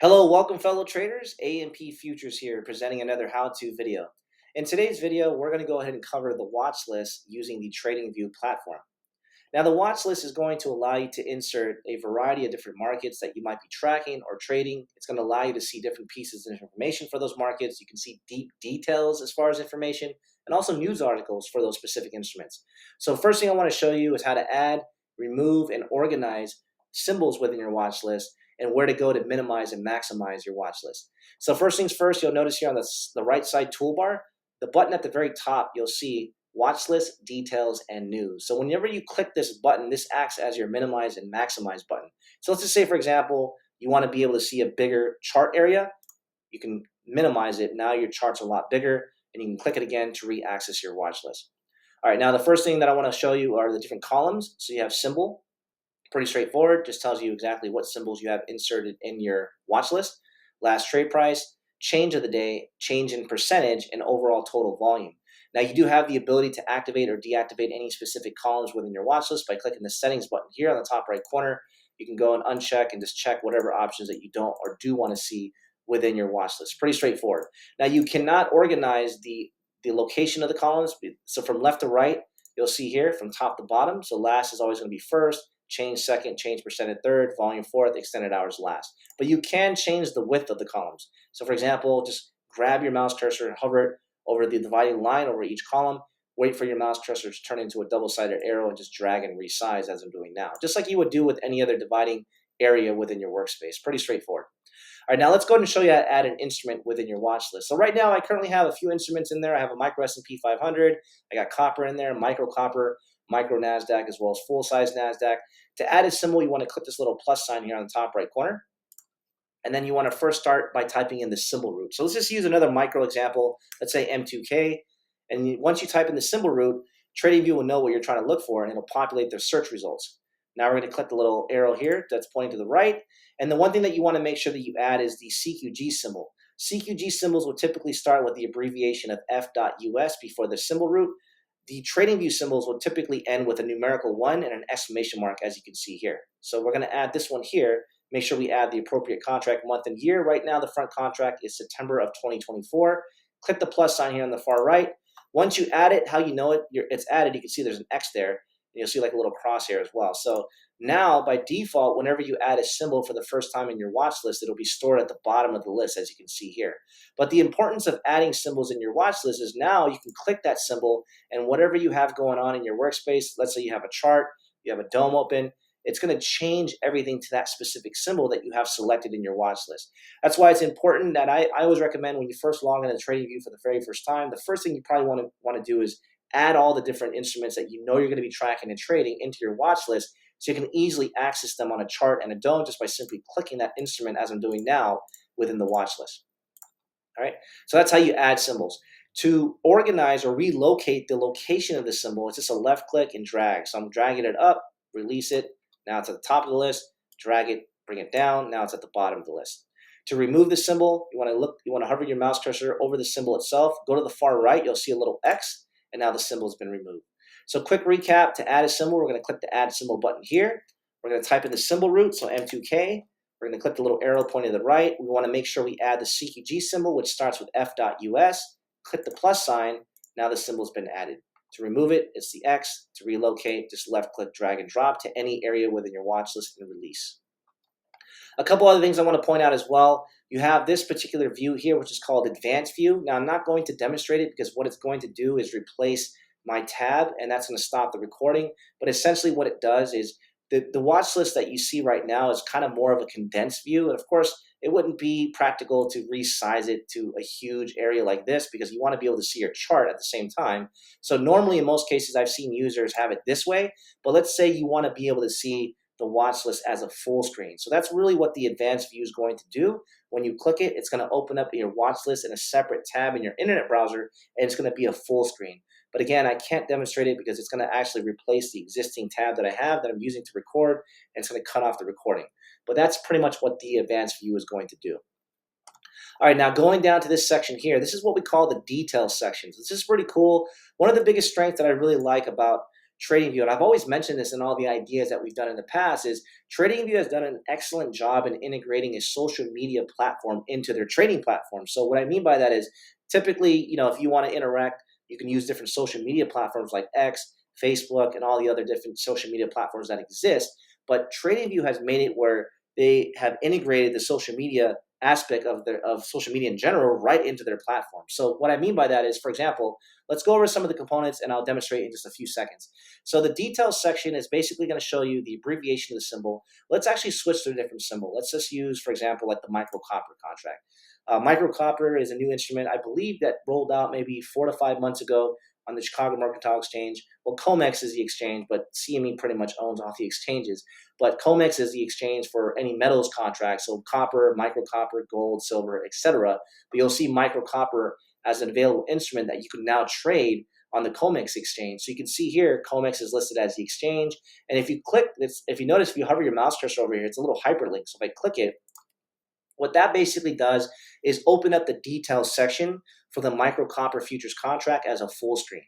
Hello, welcome fellow traders. A&P Futures here presenting another how-to video. In today's video, we're going to go ahead and cover the watch list using the TradingView platform. Now, the watch list is going to allow you to insert a variety of different markets that you might be tracking or trading. It's going to allow you to see different pieces of information for those markets. You can see deep details as far as information and also news articles for those specific instruments. So first thing I want to show you is how to add, remove, and organize symbols within your watch list and where to go to minimize and maximize your watch list. So first things first, you'll notice here on the right side toolbar, the button at the very top, you'll see watch list, details, and news. So whenever you click this button, this acts as your minimize and maximize button. So let's just say, for example, you want to be able to see a bigger chart area. You can minimize it. Now your chart's a lot bigger, and you can click it again to re-access your watch list. All right, now the first thing that I want to show you are the different columns. So you have symbol, pretty straightforward, just tells you exactly what symbols you have inserted in your watch list. Last trade price, change of the day, change in percentage, and overall total volume. Now you do have the ability to activate or deactivate any specific columns within your watch list by clicking the settings button here on the top right corner. You can go and uncheck and just check whatever options that you don't or do want to see within your watch list. Pretty straightforward. Now you cannot organize the location of the columns. So from left to right, you'll see here from top to bottom. So last is always going to be first, change second, change percentage third, volume fourth, extended hours last. But you can change the width of the columns. So for example, just grab your mouse cursor and hover it over the dividing line over each column. Wait for your mouse cursor to turn into a double-sided arrow and just drag and resize as I'm doing now. Just like you would do with any other dividing area within your workspace. Pretty straightforward. All right, now let's go ahead and show you how to add an instrument within your watch list. So right now, I currently have a few instruments in there. I have a micro S&P 500. I got copper in there, micro copper, micro NASDAQ, as well as full-size NASDAQ. To add a symbol, you want to click this little plus sign here on the top right corner. And then you want to first start by typing in the symbol root. So let's just use another micro example. Let's say M2K. And once you type in the symbol root, TradingView will know what you're trying to look for, and it'll populate their search results. Now we're going to click the little arrow here that's pointing to the right. And the one thing that you want to make sure that you add is the CQG symbol. CQG symbols will typically start with the abbreviation of F.US before the symbol root. The TradingView symbols will typically end with a numerical 1 and an exclamation mark, as you can see here. So we're going to add this one here. Make sure we add the appropriate contract month and year. Right now, the front contract is September of 2024. Click the plus sign here on the far right. Once you add it, how you know it's added, you can see there's an X there. And you'll see like a little crosshair as well. So now, by default, whenever you add a symbol for the first time in your watch list, it'll be stored at the bottom of the list, as you can see here. But the importance of adding symbols in your watch list is now you can click that symbol, and whatever you have going on in your workspace, let's say you have a chart, you have a DOM open, it's going to change everything to that specific symbol that you have selected in your watch list. That's why it's important that I always recommend when you first log into TradingView for the very first time, the first thing you probably want to do is add all the different instruments that you know you're going to be tracking and trading into your watch list so you can easily access them on a chart and a DOM just by simply clicking that instrument as I'm doing now within the watch list. All right, so that's how you add symbols. To organize or relocate the location of the symbol, it's just a left click and drag. So I'm dragging it up, release it. Now it's at the top of the list, drag it, bring it down. Now it's at the bottom of the list. To remove the symbol, you want to hover your mouse cursor over the symbol itself. Go to the far right, you'll see a little X, and now the symbol has been removed. So quick recap, to add a symbol, we're going to click the add symbol button here. We're going to type in the symbol root, so M2K. We're going to click the little arrow pointing to the right. We want to make sure we add the CQG symbol, which starts with F.US. Click the plus sign. Now the symbol's been added. To remove it, it's the X. To relocate, just left click, drag and drop to any area within your watch list and release. A couple other things I want to point out as well. You have this particular view here, which is called Advanced View. Now, I'm not going to demonstrate it because what it's going to do is replace my tab, and that's going to stop the recording. But essentially what it does is the watch list that you see right now is kind of more of a condensed view. And of course, it wouldn't be practical to resize it to a huge area like this because you want to be able to see your chart at the same time. So normally, in most cases, I've seen users have it this way. But let's say you want to be able to see the watch list as a full screen. So that's really what the advanced view is going to do. When you click it, it's going to open up your watch list in a separate tab in your internet browser, and it's going to be a full screen. But again, I can't demonstrate it because it's going to actually replace the existing tab that I have that I'm using to record, and it's going to cut off the recording. But that's pretty much what the advanced view is going to do. All right, now going down to this section here, this is what we call the details section. This is pretty cool. One of the biggest strengths that I really like about TradingView, and I've always mentioned this in all the ideas that we've done in the past, is TradingView has done an excellent job in integrating a social media platform into their trading platform. So what I mean by that is typically, if you want to interact, you can use different social media platforms like X, Facebook, and all the other different social media platforms that exist. But TradingView has made it where they have integrated the social media aspect of social media in general right into their platform. So what I mean by that is, for example, let's go over some of the components and I'll demonstrate in just a few seconds. So the details section is basically going to show you the abbreviation of the symbol. Let's actually switch to a different symbol. Let's just use, for example, like the micro copper contract. Micro copper is a new instrument, I believe, that rolled out maybe 4 to 5 months ago on the Chicago Mercantile Exchange. Well, COMEX is the exchange, but CME pretty much owns all the exchanges. But COMEX is the exchange for any metals contracts, so copper, micro copper, gold, silver, etc. But you'll see micro copper as an available instrument that you can now trade on the COMEX exchange. So you can see here, COMEX is listed as the exchange. And if you click this, if you notice, if you hover your mouse cursor over here, it's a little hyperlink. So if I click it, what that basically does is open up the details section for the micro copper futures contract as a full screen.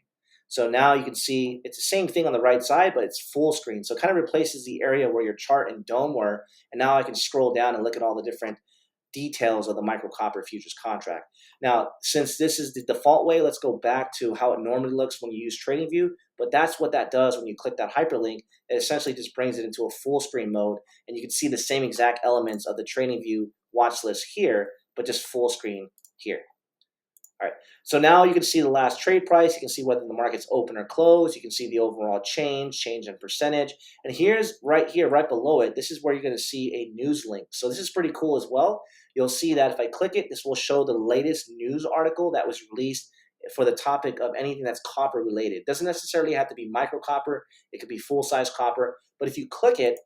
So now you can see it's the same thing on the right side, but it's full screen. So it kind of replaces the area where your chart and dome were. And now I can scroll down and look at all the different details of the micro copper futures contract. Now, since this is the default way, let's go back to how it normally looks when you use TradingView. But that's what that does when you click that hyperlink. It essentially just brings it into a full screen mode, and you can see the same exact elements of the TradingView watch list here, but just full screen here. All right, so now you can see the last trade price. You can see whether the market's open or closed. You can see the overall change in percentage. And here's right here, right below it, this is where you're going to see a news link. So this is pretty cool as well. You'll see that if I click it, this will show the latest news article that was released for the topic of anything that's copper related. It doesn't necessarily have to be micro copper. It could be full size copper. But if you click it,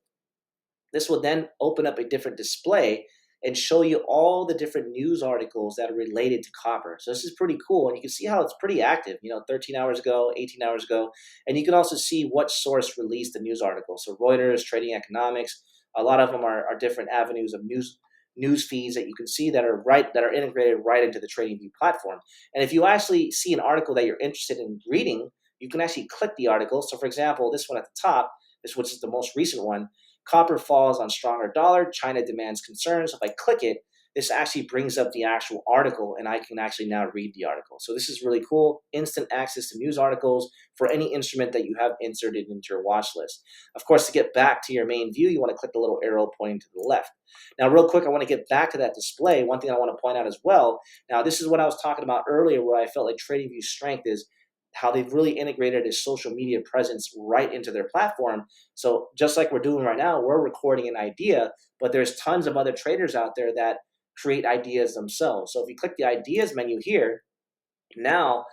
this will then open up a different display and show you all the different news articles that are related to copper. So this is pretty cool. And you can see how it's pretty active, 13 hours ago, 18 hours ago. And you can also see what source released the news article. So Reuters, Trading Economics, a lot of them are different avenues of news feeds that you can see that are integrated right into the TradingView platform. And if you actually see an article that you're interested in reading, you can actually click the article. So for example, this one at the top, which is the most recent one, copper falls on stronger dollar, China demands concerns. If I click it, this actually brings up the actual article, and I can actually now read the article. So this is really cool. Instant access to news articles for any instrument that you have inserted into your watch list. Of course, to get back to your main view, you want to click the little arrow pointing to the left. Now, real quick, I want to get back to that display. One thing I want to point out as well. Now, this is what I was talking about earlier, where I felt like TradingView's strength is how they've really integrated a social media presence right into their platform. So just like we're doing right now, we're recording an idea, but there's tons of other traders out there that create ideas themselves. So if you click the ideas menu here, now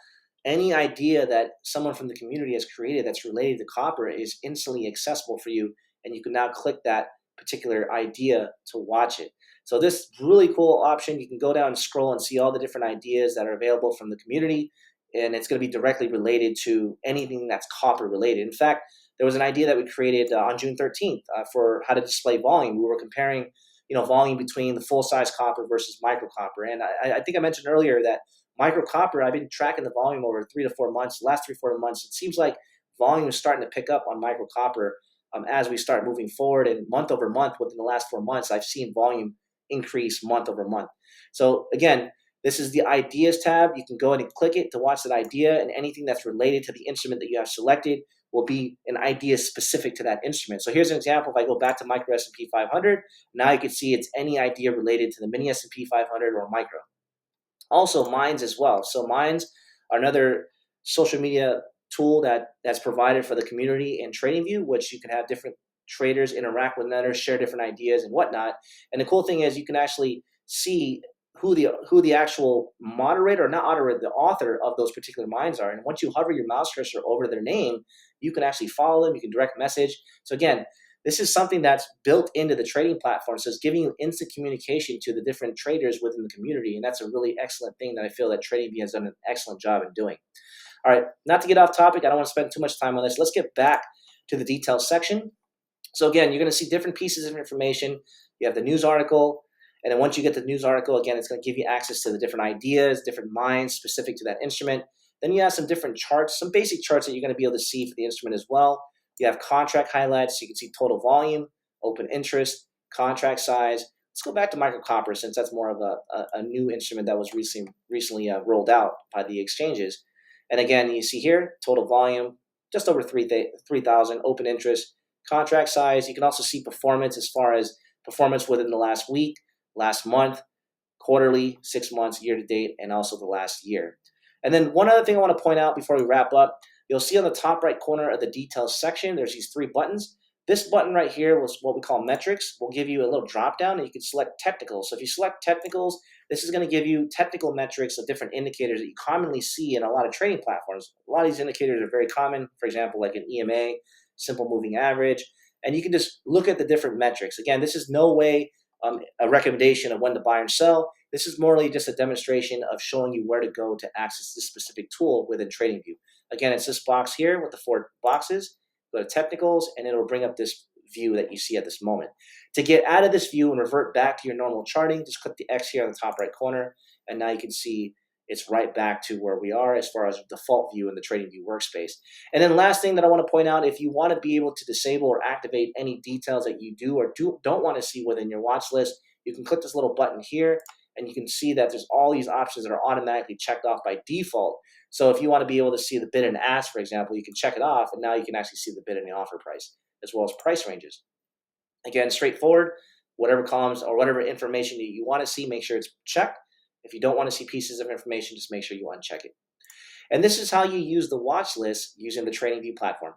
any idea that someone from the community has created that's related to copper is instantly accessible for you, and you can now click that particular idea to watch it. So this really cool option, you can go down and scroll and see all the different ideas that are available from the community, and it's going to be directly related to anything that's copper related. In fact, there was an idea that we created on June 13th for how to display volume. We were comparing, volume between the full-size copper versus micro copper. And I think I mentioned earlier that micro copper, I've been tracking the volume over 3 to 4 months. The last 3 to 4 months, it seems like volume is starting to pick up on micro copper as we start moving forward. And month over month, within the last 4 months, I've seen volume increase month over month. So again, this is the Ideas tab. You can go ahead and click it to watch that idea, and anything that's related to the instrument that you have selected will be an idea specific to that instrument. So here's an example. If I go back to micro S&P 500, now you can see it's any idea related to the mini S&P 500 or micro. Also, Minds as well. So Minds are another social media tool that's provided for the community in TradingView, which you can have different traders interact with others, share different ideas and whatnot. And the cool thing is you can actually see who the actual moderator, or not moderator, the author of those particular minds are. And once you hover your mouse cursor over their name, you can actually follow them. You can direct message. So again, this is something that's built into the trading platform. So it's giving you instant communication to the different traders within the community. And that's a really excellent thing that I feel that TradingView has done an excellent job in doing. All right, not to get off topic, I don't want to spend too much time on this. Let's get back to the details section. So again, you're going to see different pieces of information. You have the news article. And then once you get the news article, again, it's going to give you access to the different ideas, different minds specific to that instrument. Then you have some different charts, some basic charts that you're going to be able to see for the instrument as well. You have contract highlights, so you can see total volume, open interest, contract size. Let's go back to micro copper since that's more of a new instrument that was recently rolled out by the exchanges. And again, you see here, total volume, just over 3,000, open interest, contract size. You can also see performance as far as performance within the last week, last month, quarterly, 6 months, year to date, and also the last year. And then one other thing I want to point out before we wrap up, you'll see on the top right corner of the details section, there's these 3 buttons. This button right here was what we call metrics. Will give you a little drop down and you can select technicals. So if you select technicals, this is going to give you technical metrics of different indicators that you commonly see in a lot of trading platforms. A lot of these indicators are very common, for example, like an EMA, simple moving average, and you can just look at the different metrics. Again, this is no way a recommendation of when to buy and sell. This is morely just a demonstration of showing you where to go to access this specific tool within TradingView. Again, it's this box here with the 4 boxes. Go to technicals and it'll bring up this view that you see at this moment. To get out of this view and revert back to your normal charting, just click the X here on the top right corner, and now you can see it's right back to where we are as far as default view in the TradingView workspace. And then last thing that I want to point out, if you want to be able to disable or activate any details that you do or don't want to see within your watch list, you can click this little button here and you can see that there's all these options that are automatically checked off by default. So if you want to be able to see the bid and ask, for example, you can check it off, and now you can actually see the bid and the offer price, as well as price ranges. Again, straightforward, whatever columns or whatever information that you want to see, make sure it's checked. If you don't want to see pieces of information, just make sure you uncheck it. And this is how you use the watch list using the TradingView platform.